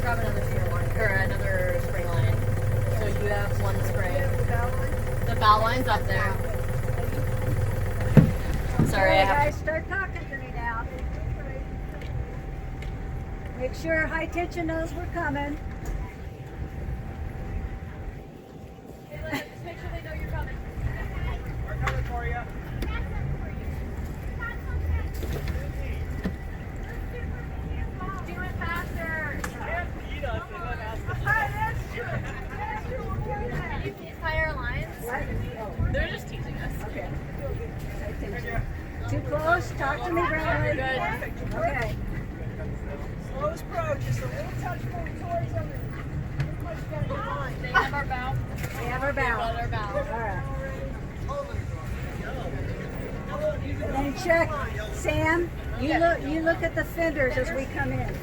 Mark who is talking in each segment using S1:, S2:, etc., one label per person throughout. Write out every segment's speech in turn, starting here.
S1: grab another spring line, or another spring line. So you have one spring. The bow line's up there. Sorry,
S2: Okay, guys, start talking to me now. Make sure high tension knows we're coming.
S1: Just make sure they know you're coming.
S3: We're coming for you.
S1: Do it faster. These higher lines, they're just teasing us.
S2: Okay. Too close? Talk to me, Bradley.
S1: Good.
S2: Okay.
S3: Slow approach, just a little touch more toys on the.
S1: They have our bow.
S2: We have our
S1: Got
S2: bow.
S1: our bow.
S2: All right. And then check, Sam. You look at the fenders as we come in.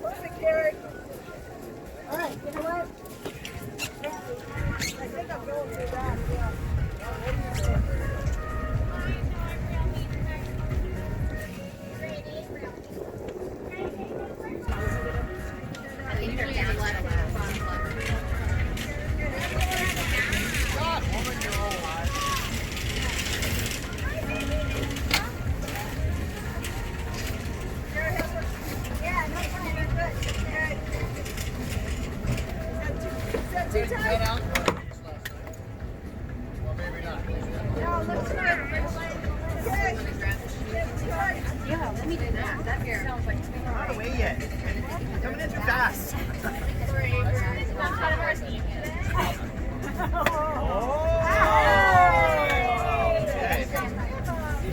S3: Perfect, Gary.
S2: All right. You know what?
S3: I think I'm going through that, yeah.
S1: Yeah, let me do that. That sounds like
S3: Not away yet. Coming in too fast.
S1: sorry. It's not kind of our team.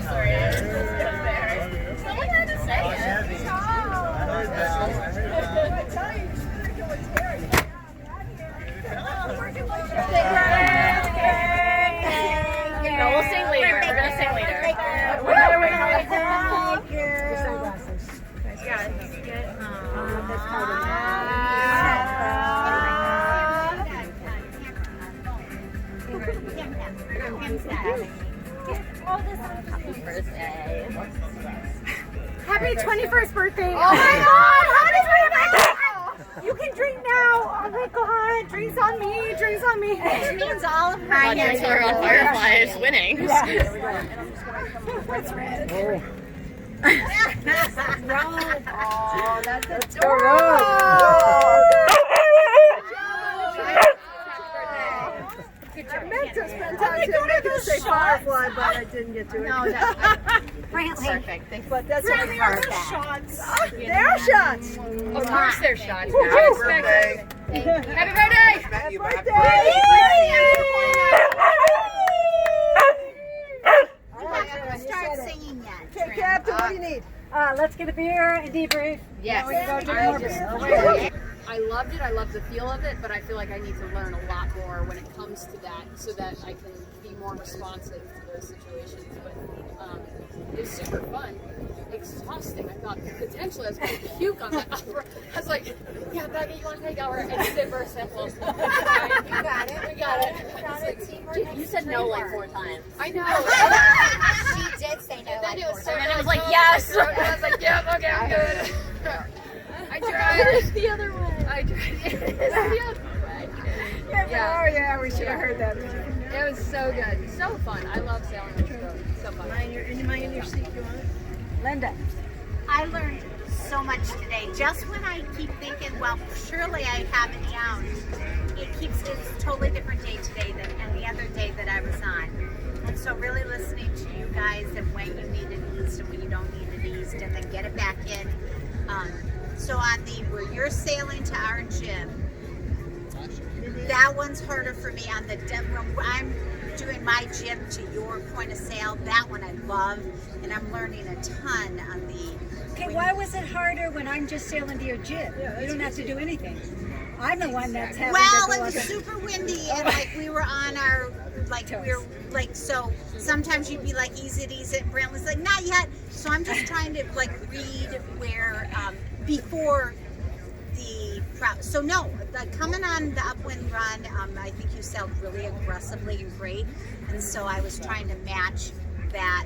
S1: Sorry. Someone had to say it.
S3: I tell you, you should have going Terry.
S1: No, we'll sing later. We're gonna sing later.
S2: Thank you. Your sunglasses.
S1: Yeah, it's good.
S2: That's part of
S1: Birthday.
S4: Happy 21st birthday.
S1: Oh my
S4: God, how did we make it? You can drink now. Oh my God, drinks on me, drinks on me. It means all of her.
S1: Drinks are on Fireflies winning.
S4: That's red.
S2: Oh, that's a
S3: I meant to spend time to say Firefly, but I didn't get to it.
S1: No, that's
S4: Perfect.
S3: But that's
S4: Brantley, are there shots?
S3: their shots.
S1: of course there's shots.
S3: Happy
S1: birthday. Happy birthday!
S3: Happy birthday!
S4: Start singing yet.
S3: Okay, Captain, what do you need?
S2: let's get a beer and debrief.
S1: Yes.
S5: I loved it. I love the feel of it, but I feel like I need to learn a lot more when it comes to that, so that I can be more responsive to those situations. But it was super fun. Exhausting. I thought potentially I was going to puke on that. I was like, "Yeah, Becky, you want to take over and sit for a sample?" We got it. We got it.
S1: You said no like 4 times.
S5: I know.
S4: She did say no.
S5: Then it was so.
S1: And then it was like, yes!
S5: I was like, "Yep, okay, I'm good." I tried.
S1: the other way.
S5: I tried. It's the other way. Yeah.
S3: Oh, yeah, we should have heard that.
S5: It was so good. So fun. I love sailing on this boat. So fun.
S3: Am I in your seat? You want it?
S2: Linda.
S4: I learned so much today. Just when I keep thinking, well, surely I have it down, it's a totally different day today than any other day that I was on. And so really listening to you guys and when you need it eased and when you don't need it eased, and then get it back in. So on the where you're sailing to our gym, that one's harder for me. On the I'm doing my gym to your point of sale. That one I love, and I'm learning a ton on the.
S2: Okay, why was it harder when I'm just sailing to your gym? You don't have to do anything. I'm the one that's having
S4: Well,
S2: to
S4: it
S2: go
S4: was
S2: up.
S4: super windy, and like we were on our we were like so. Sometimes you'd be like, "Ease it," and Brent was like, "Not yet." So I'm just trying to like read where before the proud. So no, coming on the upwind run, I think you sailed really aggressively and great, and so I was trying to match that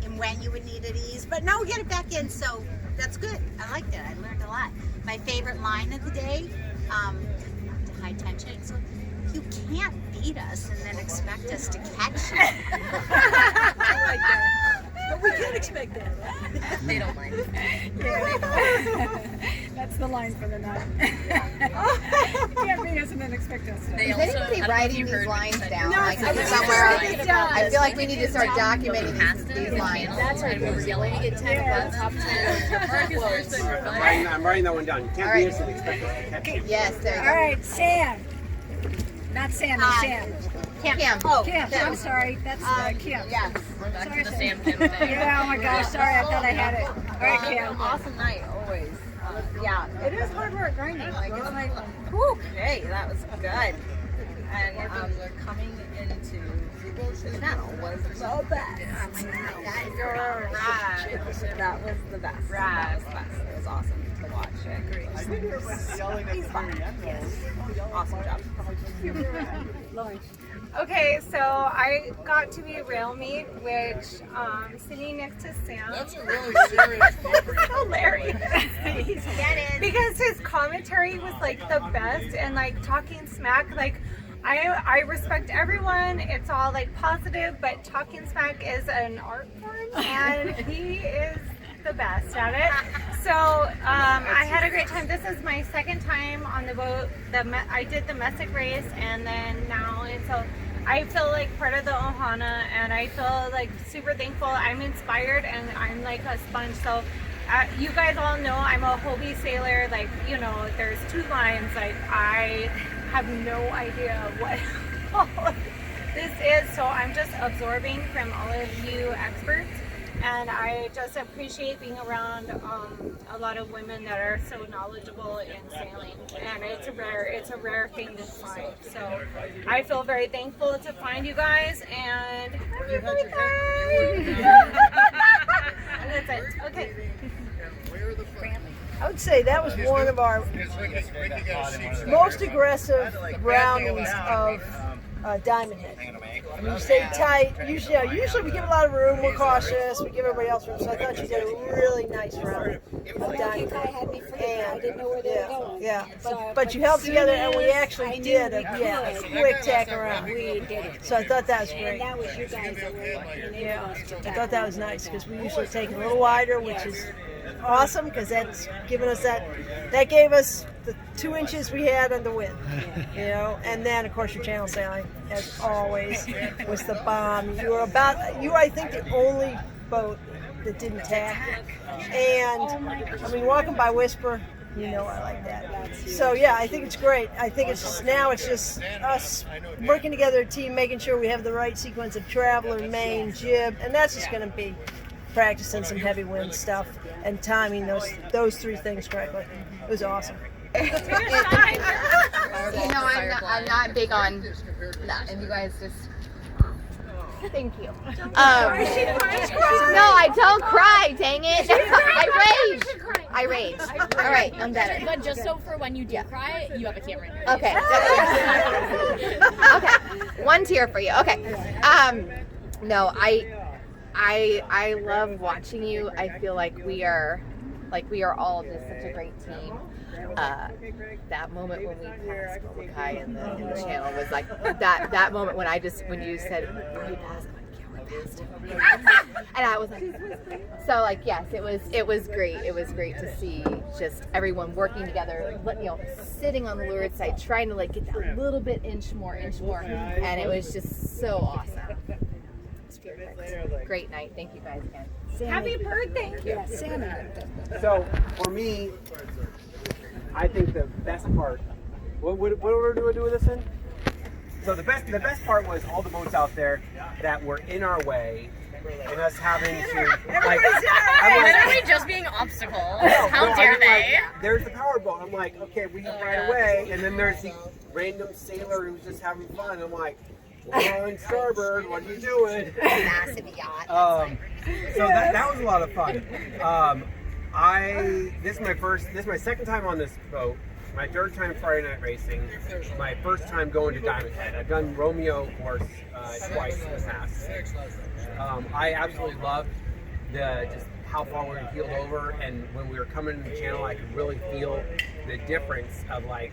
S4: and when you would need it ease, but no, get it back in. So that's good. I liked it. I learned a lot. My favorite line of the day, to high tension. So you can't beat us and then expect us to catch you.
S3: I like that. But we can't expect that.
S1: They don't mind.
S2: That's the line for the night. You can't beat us and then expect us to.
S1: They
S6: Is
S1: also, I
S6: anybody
S1: don't know if
S6: writing
S1: you
S6: these
S1: heard
S6: lines
S1: what I
S6: down?
S1: said.
S6: Like
S3: I was
S6: somewhere?
S3: writing it down.
S6: I feel like we need to start documenting these lines.
S1: That's right. We were yelling to get 10 top 10 your park quotes.
S7: I'm writing that one down. You can't
S6: All
S7: beat
S6: right.
S7: us and expect us to catch you.
S6: Yes, there you
S2: All
S6: go.
S2: right, Sam. Not Sammy, Sam.
S6: Kim.
S2: Kim. I'm sorry. That's Kim.
S6: Yes.
S1: Back
S2: Sorry,
S1: to the
S2: Sam.
S1: Sam Kim thing.
S2: Yeah, oh my gosh, sorry, I thought I had it. All right, Kim.
S8: Awesome night, always. Yeah, it is hard work grinding. Like, it's like, whew, hey, that was good. And coming into the channel was the best. That was the best. That was the best. It was awesome to watch. He's fun. Yes. Awesome job.
S9: Okay, so I got to be rail meet, which sitting next to Sam.
S10: That's a really serious
S9: Hilarious.
S4: Get it.
S9: Because his commentary was like the best and like talking smack, like I respect everyone. It's all like positive, but talking smack is an art form and he is the best at it. So I had a great time. This is my second time on the boat. I did the Messick race and then now, and so I feel like part of the Ohana and I feel like super thankful. I'm inspired and I'm like a sponge. So you guys all know I'm a Hobie sailor. Like, you know, there's 2 lines. Like, I have no idea what all of this is. So I'm just absorbing from all of you experts. And I just appreciate being around a lot of women that are so knowledgeable in sailing, and it's a rare thing to find. So I feel very thankful to find you guys, and happy birthday! That's it. Okay.
S3: I would say that was one of our most aggressive roundings of Diamond Head. I mean, you stay tight. Usually we give a lot of room. We're cautious. We give everybody else room. So I thought you did a really nice round of Diamond Head.
S2: had me for I didn't know where they were going.
S3: Yeah, but you held together, and we actually did a quick tack around.
S2: We did it.
S3: So I thought that was
S2: And
S3: great.
S2: that was you guys that were
S3: Yeah, I thought that was nice because we usually take it a little wider, which is awesome because that's given us that gave us the 2 inches we had on the wind, you know. And then of course your channel sailing, as always, was the bomb. You were I think the only boat that didn't tack. And I mean, walking by Whisper, you know I like that. So yeah, I think it's great. I think it's just us working together, a team, making sure we have the right sequence of traveler, main, jib, and that's just going to be practicing some heavy wind stuff and timing those 3 things correctly. It was awesome.
S6: You know, I'm not big on that, and you guys just. Thank you. No, I don't cry. Dang it! I rage. All right, I'm better.
S1: But just so for when you do cry, you have a camera in your
S6: Okay. Okay. 1 tear for you. Okay. No, I love watching you. I feel like we are all just such a great team. That moment when we passed Bomakai in the channel was like that moment when you said we passed, I'm like, yeah, we passed him. And I was like, so like, yes, it was great. It was great to see just everyone working together, you know, sitting on the leeward side, trying to like get that little bit inch more, and it was just so awesome. Perfect. Great night. Thank you guys again.
S9: Happy birthday!
S2: Yeah, Sammy.
S7: So for me, I think the best part. What do we do with this in? So the best part was all the boats out there that were in our way, and us having to like.
S1: Literally just being obstacles. How dare they?
S7: There's the power boat. I'm like, okay, we can ride away, and then there's the random sailor who's just having fun. I'm like, we're on starboard. What are you doing?
S4: Massive yacht.
S7: So that was a lot of fun. This is my second time on this boat, my third time Friday night racing, my first time going to Diamond Head. I've done Romeo course twice in the past. I absolutely loved just how far we were healed over, and when we were coming in the channel, I could really feel the difference of like,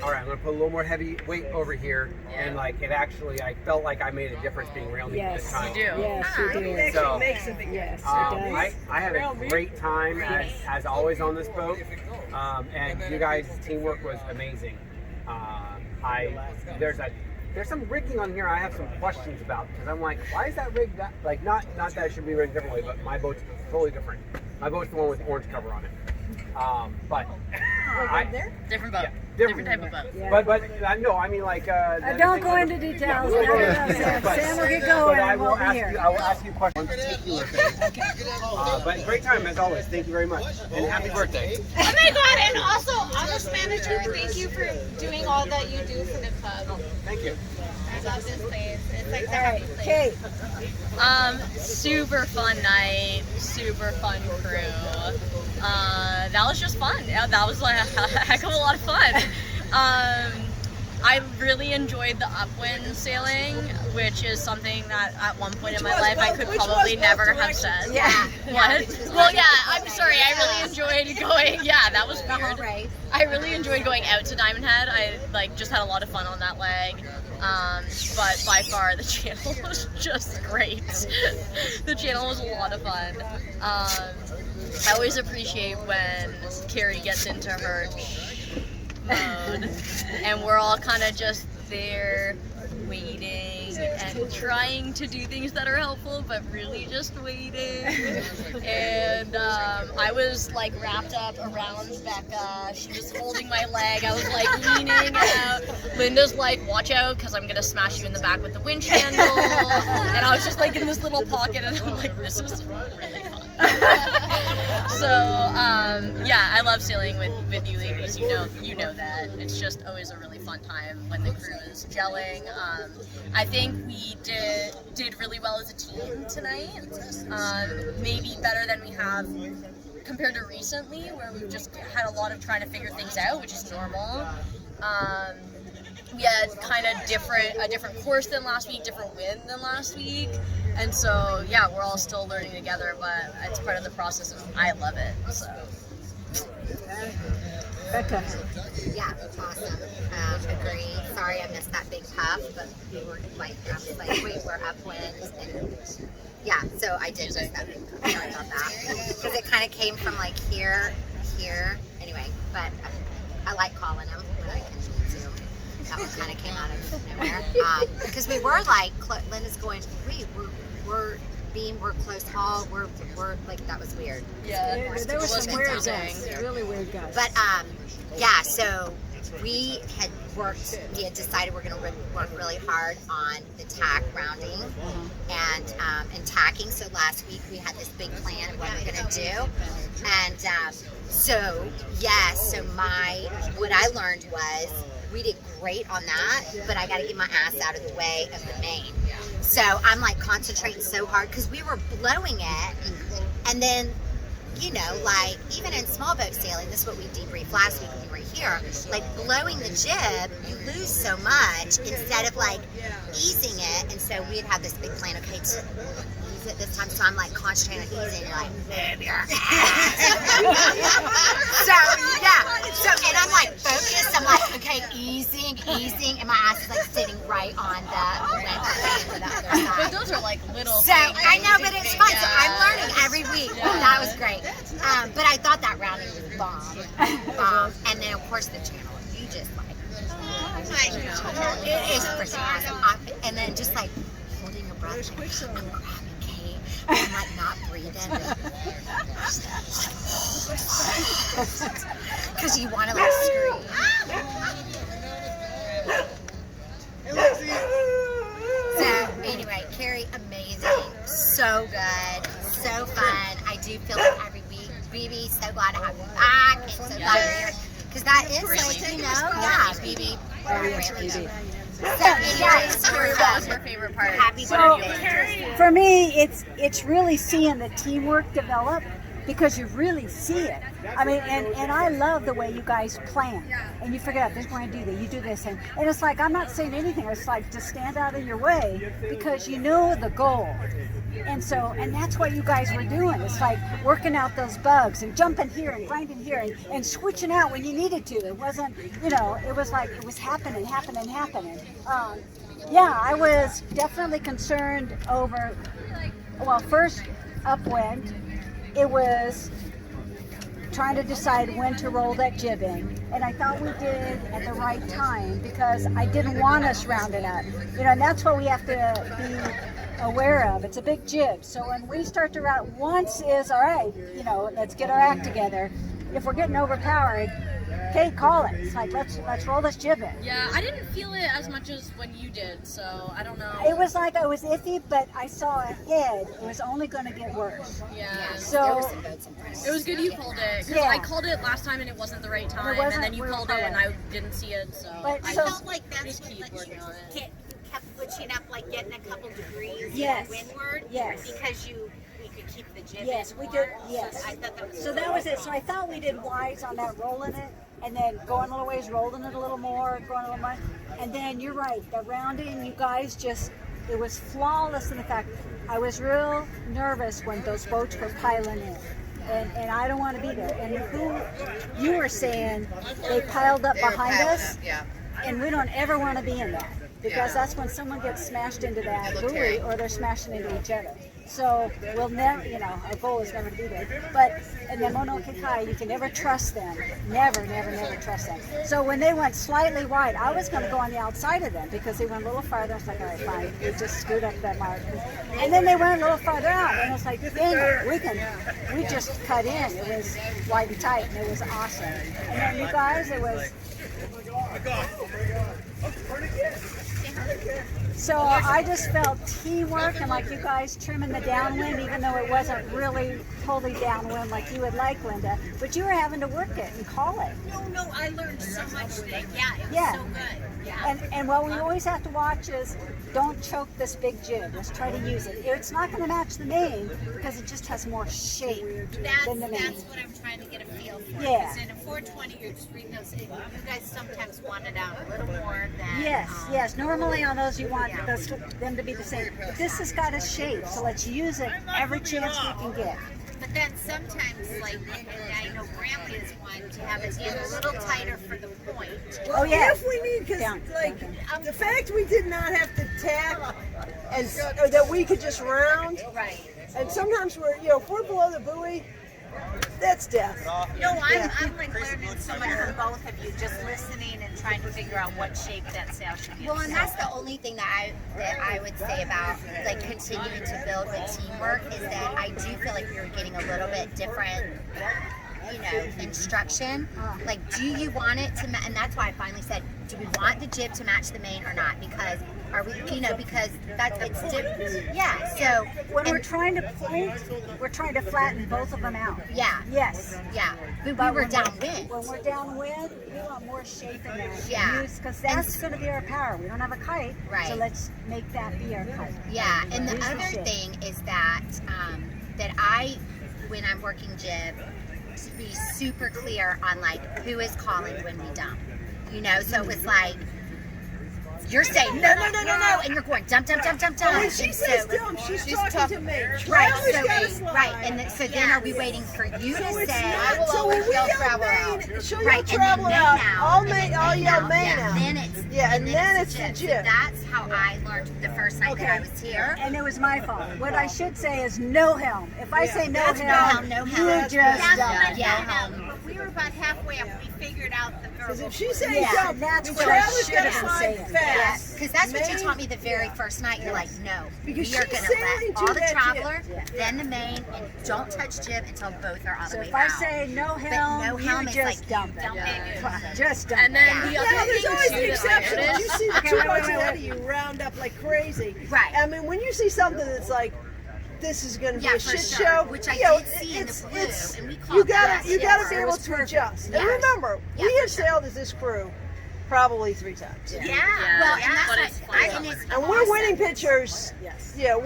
S7: all right, I'm gonna put a little more heavy weight over here, and like it actually, I felt like I made a difference being real neat this time.
S1: You do.
S2: Yes, you do.
S3: It
S7: So,
S3: actually makes a big
S2: Yes,
S3: difference.
S7: I had a great time as always on this boat, and you guys' teamwork was amazing. There's some rigging on here I have some questions about, because I'm like, why is that rigged that, like, not that it should be rigged differently, but my boat's totally different. My boat's the one with the orange cover on it. But
S1: Different boat.
S7: Yeah,
S1: Different type of boat.
S2: Yeah.
S7: But no, I mean like.
S2: Don't go into details.
S7: Yeah,
S2: No, Sam.
S7: but-
S2: Sam will get
S7: but
S2: going.
S7: I
S2: I
S7: will
S2: won't be
S7: ask
S2: here.
S7: you. I will ask you a question on particular things. But great time as always. Thank you very much, and happy birthday.
S9: Oh my god, and also, office manager, thank you for doing all that you do for the club.
S7: Thank you.
S9: I love this place. It's like the
S2: All right,
S9: happy place.
S2: Kate.
S1: Super fun night, super fun crew. That was just fun. Yeah, that was like a heck of a lot of fun. I really enjoyed the upwind sailing, which is something that at one point in my life I could probably never have said.
S4: Yeah.
S1: What? Well, yeah, I'm sorry. I really enjoyed going. Yeah, that was weird.
S4: Right.
S1: I really enjoyed going out to Diamond Head. I just had a lot of fun on that leg. But by far the channel was just great. The channel was a lot of fun. I always appreciate when Carrie gets into her mode and we're all kind of just there waiting and trying to do things that are helpful, but really just waiting. And I was like wrapped up around Becca. She was holding my leg. I was like leaning out. Linda's like, watch out, because I'm gonna smash you in the back with the winch handle. And I was just like in this little pocket, and I'm like, this is really fun. So yeah, I love sailing with you ladies. You know that. It's just always a really fun time when the crew is gelling. I think we did really well as a team tonight. Maybe better than we have compared to recently, where we've just had a lot of trying to figure things out, which is normal. We had kind of a different course than last week, different wind than last week, and so yeah, we're all still learning together, but it's part of the process, and I love it. So.
S2: Becca.
S4: Yeah, awesome. Agree. Sorry I missed that big puff, but we were like we were upwind, and yeah, so I did miss that big puff. Sorry about that, because it kind of came from like here. Anyway, but I like calling them when I can zoom. That one kind of came out of nowhere. Because we were like, Linda's going, wait, we're close haul, we're like, that was weird.
S1: Yeah,
S2: There was some weird
S1: confusing.
S2: guys. Really weird guys.
S4: But yeah, so we had decided we're going to work really hard on the tack rounding and tacking. So last week we had this big plan of what we're going to do. And so what I learned was we did great on that, but I got to get my ass out of the way of the main. So I'm like concentrating so hard because we were blowing it, and then, you know, like even in small boat sailing, this is what we debriefed last week when we were here, like blowing the jib, you lose so much instead of like easing it. And so we had this big plan, okay, to ease it this time. So I'm like concentrating on easing, like, move your ass. So yeah, so and I'm like focused, I'm like, okay, easing, and my ass is like sitting right on the other side.
S1: But those are like little
S4: So
S1: things.
S4: I know, but it's fun. So
S1: Yeah.
S4: I'm learning every week. That was great. But I thought that rounding was bomb. And then of course the channel. You just like, it is freaking awesome. And then just like holding your breath, like, I'm grabbing Kate. I'm like not breathing. Because you want to like scream. So anyway, Carrie, amazing, so good, so fun. I do feel like every week, BB, so glad to have you back, and so glad you're here, because that is like, you know, yeah, BB, really good. So anyway,
S1: That was her favorite part.
S4: happy
S2: So
S4: birthday.
S2: for me, it's really seeing the teamwork develop. because you really see it. I mean, and I love the way you guys plan, and you figure out this, we're going to do that, you do this, and it's like, I'm not saying anything, it's like to stand out of your way because you know the goal. And so, and that's what you guys were doing. It's like working out those bugs and jumping here and grinding here and switching out when you needed to. It wasn't, you know, it was like it was happening. Yeah, I was definitely concerned over, well, first upwind, it was trying to decide when to roll that jib in. And I thought we did at the right time because I didn't want us rounding up. You know, and that's what we have to be aware of. It's a big jib. So when we start to route, once is, all right, you know, let's get our act together. If we're getting overpowered, okay, call it. It's like, let's roll this jib in.
S1: Yeah, I didn't feel it as much as when you did, so I don't know.
S2: It was like I was iffy, but I saw ahead. It was only going to get worse.
S1: Yeah.
S2: So
S1: it was good you called it, because I called it last time and it wasn't the right time, and then you called it and I didn't see it, so
S2: But
S4: I
S2: so-
S4: felt like that's
S1: just keep
S4: what
S1: working on it.
S4: kept switching up, like getting a couple degrees
S2: Yes.
S4: windward.
S2: Yes.
S4: Because we could keep the jib
S2: Yes,
S4: in
S2: we
S4: more.
S2: did. Yes.
S4: So I thought that was
S2: So that was it. So I thought we did wise on that rolling it, and then going a little ways, rolling it a little more, going a little more, and then you're right. The rounding, you guys just, it was flawless in the fact. I was real nervous when those boats were piling in. And I don't want to be there. And who you were saying they piled up behind us, and we don't ever want to be in that because that's when someone gets smashed into that buoy or they're smashing into each other. So we'll never, you know, our goal is never to be there. But in the Mono Kekai, you can never trust them. Never trust them. So when they went slightly wide, I was going to go on the outside of them because they went a little farther. I was like, all right, fine. We just screwed up that mark. And then they went a little farther out, and it's like, dang it, we just cut in. It was wide and tight, and it was awesome. And then you guys, it was. So I just felt teamwork and like you guys trimming the downwind, even though it wasn't really totally downwind like you would like, Linda. But you were having to work it and call it.
S4: No, I learned so much today. Yeah, it was
S2: Yeah.
S4: so good. Yeah.
S2: And what we always have to watch is don't choke this big jib. Let's try to use it. It's not going to match the main because it just has more shape than the main.
S4: That's what I'm trying to get a feel for.
S2: Yeah.
S4: Because in a 420, you're just reading those. You guys sometimes want it out a little more than.
S2: Yes. Normally on those you want them to be the same. But this has got a shape, so let's use it every chance we can get.
S4: But then sometimes, like, and I know Bramley is one to have it in a little tighter for the point.
S2: Oh yeah.
S3: If we need, because
S2: Down.
S3: like the fact we did not have to tack, and or that we could just round,
S4: Right.
S3: and sometimes we're, you know, if we're below the buoy, that's death.
S4: No, I'm like learning so much from both of you, just listening and trying to figure out what shape that sail should be.
S6: Well, and that's the only thing that I would say about like continuing to build the teamwork is that I do feel like we were getting a little bit different, you know, instruction. Like, do you want it to? And that's why I finally said, do we want the jib to match the main or not? Because are we, you know, because that's it's different. Yeah. So
S2: When we're trying to point, we're trying to flatten both of them out.
S6: yeah,
S2: Yes.
S6: yeah. But we
S2: But
S6: were
S2: when
S6: downwind.
S2: When we're downwind, we want more shape in that.
S6: Yeah.
S2: Because that's going to be our power. We don't have a kite,
S6: Right.
S2: so let's make that be our kite.
S6: Yeah, and the
S2: Use the
S6: other
S2: shape.
S6: thing is that that I, when I'm working jib, to be super clear on like who is calling when we dump. You know, so it was like you're saying no, and you're going dump.
S3: When she
S6: And
S3: says
S6: so-
S3: dump, she's talking to me.
S6: Right,
S3: Travis gotta
S6: so
S3: slide.
S6: right, and so then are we waiting for you
S3: So
S6: to
S3: it's
S6: say?
S3: not, so when we yell main, she'll yell
S6: Right, and then
S3: travel
S6: main
S3: out.
S6: out, and then
S3: I'll yell
S6: out.
S3: main
S6: Yeah,
S3: out.
S6: then it's
S3: and then it's
S6: the
S3: the
S6: jib.
S3: jib.
S6: So that's how I learned the first night that I was here.
S2: And it was my fault. What I should say is no helm. If I say no
S3: That's
S2: helm,
S6: no
S2: you
S6: helm.
S2: just
S4: That's
S2: dump.
S4: what I
S6: Yeah.
S4: found out. But we were about halfway up. We figured out the
S3: Because
S4: verbal.
S3: if she says
S2: Yeah,
S3: dump,
S2: that's
S3: then
S2: what I
S3: Travis
S2: should
S3: gotta
S2: have been
S3: slide
S2: saying.
S3: fast.
S6: Because that's what you
S3: Main-
S6: taught me the very first night. You're like, no,
S3: Because
S6: we are
S3: she's
S6: going to
S3: sailing
S6: let
S3: to
S6: all the
S3: that
S6: traveler,
S3: jib.
S6: then the main, and don't touch jib until both are on the
S2: So
S6: way
S2: if I
S6: out.
S2: say no
S6: But
S2: helm,
S6: no helm
S2: you
S6: is
S2: just
S6: like,
S2: dump it.
S6: dump it.
S2: Just dump
S1: And then
S2: it.
S1: the
S3: Yeah,
S1: other
S3: there's
S1: thing
S3: always
S1: too
S3: the
S1: that I
S3: exception. You
S1: noticed,
S3: see the
S2: Okay,
S3: two
S2: wait,
S3: boats
S2: wait,
S3: ahead
S2: wait.
S3: of you round up like crazy.
S6: Right.
S3: I mean, when you see something that's like, this is going to be
S6: Yeah,
S3: a
S6: for
S3: shit
S6: sure.
S3: show,
S6: Which I
S3: you know,
S6: did see in the
S3: it's-
S6: blue,
S3: it's-
S6: and we
S3: you
S6: called
S3: gotta
S6: that.
S3: you
S6: Yes,
S3: gotta
S6: it
S3: be able
S6: was
S3: to
S6: perfect.
S3: adjust. And
S6: Yes.
S3: remember,
S6: Yeah,
S3: we
S6: for
S3: have
S6: sure.
S3: sailed as this crew probably 3 times.
S6: Yeah.
S1: Yeah,
S6: Well, and
S1: but
S6: that's
S1: it's
S6: what
S1: fun.
S6: and
S3: And we're winning pictures. Yes. Yeah,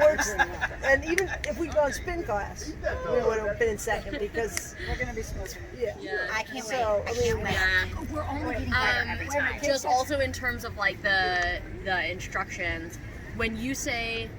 S3: and even if we'd gone spin class, we would have been in second because
S2: We're gonna be supposed to.
S3: yeah.
S4: I can't
S3: So
S4: wait.
S3: I mean,
S1: Yeah.
S4: We're only getting better every time.
S1: Just also in terms of like the instructions, when you say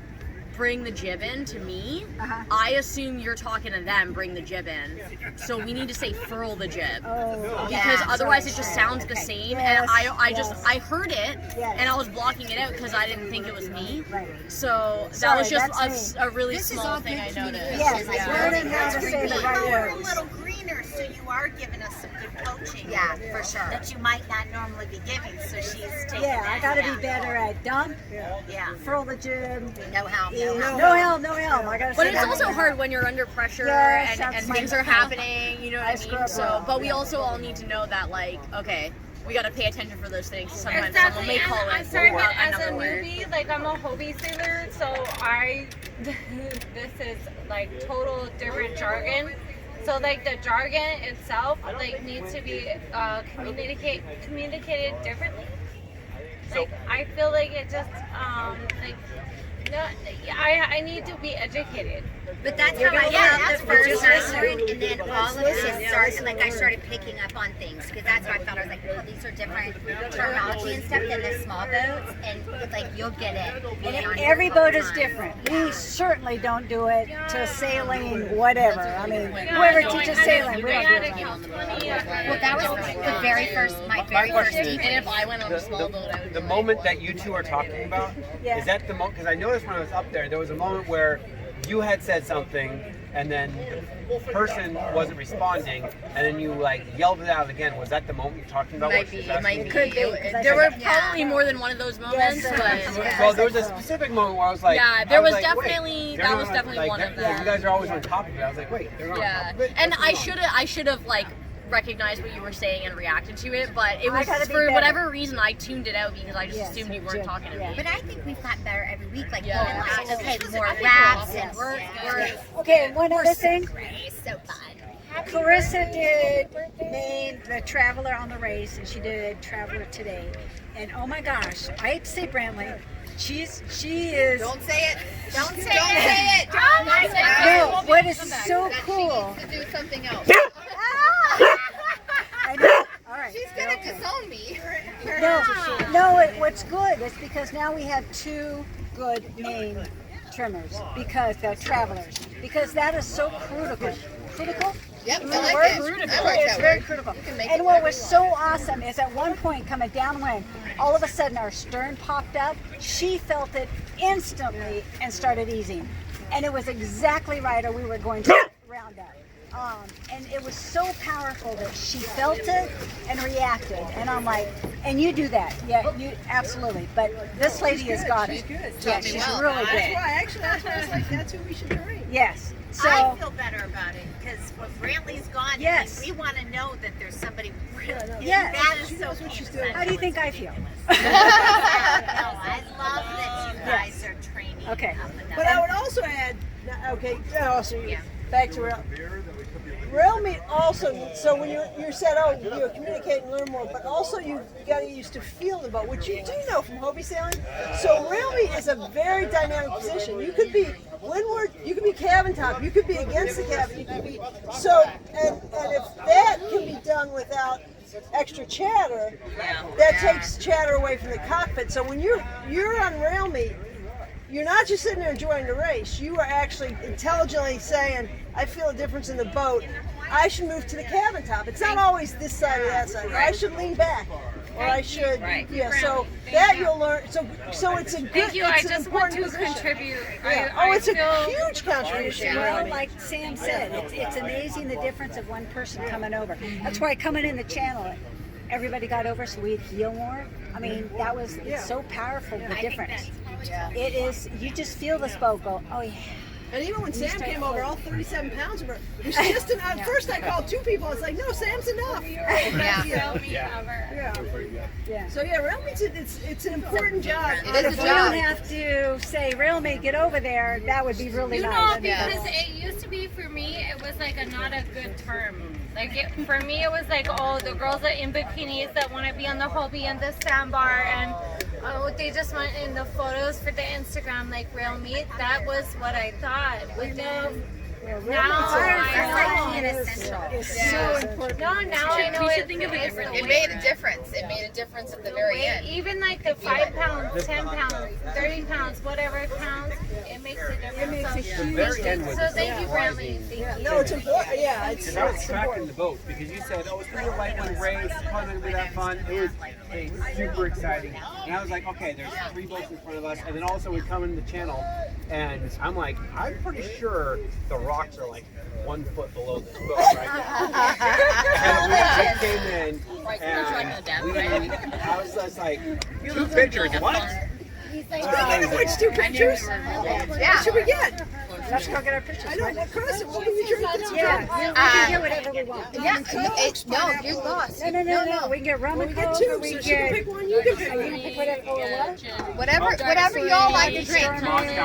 S1: bring the jib in to me, I assume you're talking to them, bring the jib in. So we need to say furl the jib.
S2: Oh,
S1: Because otherwise it just sounds the same, and I heard it,
S2: Yes.
S1: and I was blocking it out because I didn't think it was me.
S2: Right.
S1: So that
S2: Sorry,
S1: was
S2: that's
S1: just a really
S4: This is
S1: small
S4: all
S1: thing
S4: good
S1: I noticed.
S2: Yes,
S4: Yeah.
S2: learning how to say the right
S4: We're a
S2: words.
S4: little greener, so you are giving us some good coaching.
S6: Yeah, for sure.
S4: That you might not normally be giving, so she's taking
S2: Yeah, I
S4: that.
S2: gotta be better at dump,
S4: Yeah.
S2: furl the jib.
S4: No help.
S2: No
S4: No help.
S2: help, no help. I gotta
S1: But
S2: say
S1: it's
S2: that.
S1: also hard when you're under pressure
S2: Yes,
S1: and
S2: that's
S1: things
S2: my-
S1: are happening, you know what I
S2: screw
S1: mean?
S2: up
S1: So,
S2: well.
S1: but we also all need to know that, like, okay, we got to pay attention for those things. Sometimes
S9: Exactly,
S1: someone may
S9: and
S1: call
S9: I'm
S1: it
S9: sorry, but as a
S1: another word.
S9: newbie, like I'm a Hobie sailor, so this is like total different jargon. So like the jargon itself, like needs to be communicated differently. Like I feel like it just like no, I need to be educated.
S4: But that's how I felt the first time I learned, and then all of this started, like I started picking up on things, because that's how I felt. I was like, oh, these are different terminology and stuff than the small boats, and like you'll get it.
S2: And every boat is different. We certainly don't do it to sailing, whatever. I mean, whoever teaches sailing, we don't do it.
S4: Well, that was the very first, my very first
S1: And
S4: debrief.
S1: if I went on a small boat, I would
S7: The
S1: do it.
S7: moment that you two are talking about,
S2: Yeah.
S7: is that the moment? Because I noticed when I was up there was a moment where you had said something and then the person wasn't responding, and then you like yelled it out again. Was that the moment you're talking about?
S1: Might be, it might be.
S2: Could be, 'cause I
S1: There were
S2: said-
S1: probably more than one of those moments,
S2: Yes,
S1: but
S7: Well, there was a specific moment where I was like,
S1: Yeah, there
S7: I
S1: was
S7: like, wait,
S1: definitely-
S7: they're
S1: that
S7: not
S1: was
S7: on-
S1: definitely
S7: like,
S1: one of
S7: they're-
S1: them.
S7: You guys are always on top of it. I was like, wait, they're not on
S1: yeah.
S7: top of it.
S1: And
S7: What's going on?
S1: I should have like recognized what you were saying and reacted to it, but it
S2: I
S1: was
S2: gotta be
S1: for
S2: better.
S1: whatever reason I tuned it out because I just
S2: Yes,
S1: assumed you
S2: so
S1: weren't
S2: Jim,
S1: talking to
S2: yeah.
S1: me.
S4: But I think we've gotten better every week. Like,
S1: Yeah.
S4: oh, like, okay, more
S1: I think
S4: laps,
S1: we're
S4: and we're
S2: Okay, and one other thing.
S4: great, so fun.
S2: Clarissa did Maine, the Traveler on the race, and she did Traveler today. And oh my gosh, I hate to say Brantley, she is.
S6: Don't say it.
S4: Don't say
S6: Don't
S4: it.
S6: say it.
S4: Don't say it.
S2: No, what is so
S6: That
S2: cool.
S6: She needs to do something else.
S2: I know. All right.
S6: She's gonna disown me.
S2: No, what's good is because now we have two good Maine trimmers because they're travelers. Because that is so critical. Critical?
S6: Yep,
S2: Is
S6: I
S2: that
S6: like
S2: a word?
S6: it. I like
S2: It's
S6: that
S2: very
S6: word.
S2: critical.
S6: You can make
S2: And
S6: it
S2: what
S6: better.
S2: was so awesome is at one point coming downwind, all of a sudden our stern popped up. She felt it instantly and started easing. And it was exactly right, or we were going to round up. And it was so powerful that she felt it and reacted. And I'm like, and you do that. Yeah, you absolutely. But this lady has got it.
S3: She's good.
S2: Yeah,
S6: Taught me
S2: she's
S6: well.
S2: really
S3: That's
S2: good.
S3: why that's why I was like, that's who we should train.
S2: Yes.
S4: I
S2: So,
S4: feel better about it because when Brantley's gone,
S2: Yes.
S4: we want to know that there's somebody really.
S2: Yes.
S4: That is
S3: She
S4: so
S3: knows what she's
S4: key.
S3: doing.
S2: how do you think I feel?
S4: No, I love that you guys are training.
S2: Okay.
S4: up enough.
S3: But I would also add, okay, also back to rail meet also. So when you said, oh, you communicate and learn more, but also you got to get used to feeling the boat, which you do know from Hobie sailing. So rail meet is a very dynamic position. You could be windward, you could be cabin top, you could be against the cabin, you could be so. And if that can be done without extra chatter, that takes chatter away from the cockpit. So when you're on rail meet, you're not just sitting there enjoying the race. You are actually intelligently saying, I feel a difference in the boat. I should move to the cabin top. It's not always this side or that side. I should lean back. Or I should, so that you'll learn. So it's a good,
S9: Thank you.
S3: it's
S9: I
S3: an
S9: just want
S3: important
S9: to
S3: position.
S9: contribute.
S3: Yeah.
S9: I
S3: It's a
S9: feel
S3: huge contribution.
S2: Well, like Sam said, it's amazing the difference of one person coming over. That's why coming in the channel, everybody got over so we'd feel more. I mean, that was it's so powerful, the difference. It is, you just feel this boat go, oh yeah.
S3: And even when Sam came over, all 37 pounds of her, it was just enough. At first I called 2 people. I was like, no, Sam's enough.
S2: Yeah.
S3: So yeah, rail meet's it's an important job.
S6: It is
S2: If
S6: a
S2: we don't
S6: job.
S2: have to say, Railmate, get over there, that would be really
S9: You know,
S2: nice.
S9: because it used to be for me, it was like not a good term. Like for me, it was like, oh, the girls are in bikinis that want to be on the Hobie and the sandbar, and Oh, they just went in the photos for the Instagram, like real meat. That was what I thought. With them. Now I know.
S3: It's so important.
S9: No, now I know
S1: We should
S9: it.
S1: think of it
S9: it's
S1: differently.
S9: the
S6: It
S9: weight.
S6: made a difference. It made a difference at the very
S9: Weight,
S6: end.
S9: even like the 5 pounds, 10 pounds, 30 pounds, whatever counts, it makes a difference.
S3: It makes a
S9: So-
S3: huge
S7: very end was
S9: So thank you, Brantley. Thank you.
S3: No, it's important. Yeah, it's
S7: Because I was tracking
S3: important.
S7: the boat because you said, oh, it's going to be a light one race. It's probably going to be that fun. It was super exciting. And I was like, okay, there's 3 boats in front of us. And then also we come into the channel and I'm like, I'm pretty sure the rocks are like 1 foot below this boat right now. And we came in and I was just like, 2 pictures, what?
S3: Which 2 pictures?
S6: Yeah.
S3: What should we get? Let's go get our pictures. I know. Chris, what can you drink?
S2: Yeah, we can get whatever we want.
S6: Yeah. No, you're lost.
S2: No. We can get rum and
S3: We get
S2: coke,
S3: 2,
S2: or
S3: so
S2: we
S3: she can
S2: get.
S3: pick one. You can pick
S2: You
S3: one.
S2: can pick whatever. Or what?
S6: Whatever y'all like to drink.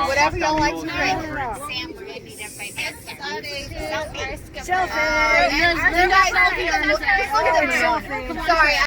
S6: Whatever y'all like to drink.
S4: Sam, we're gonna need everybody next time.
S2: Selfie.
S6: You guys, look at them. Sorry.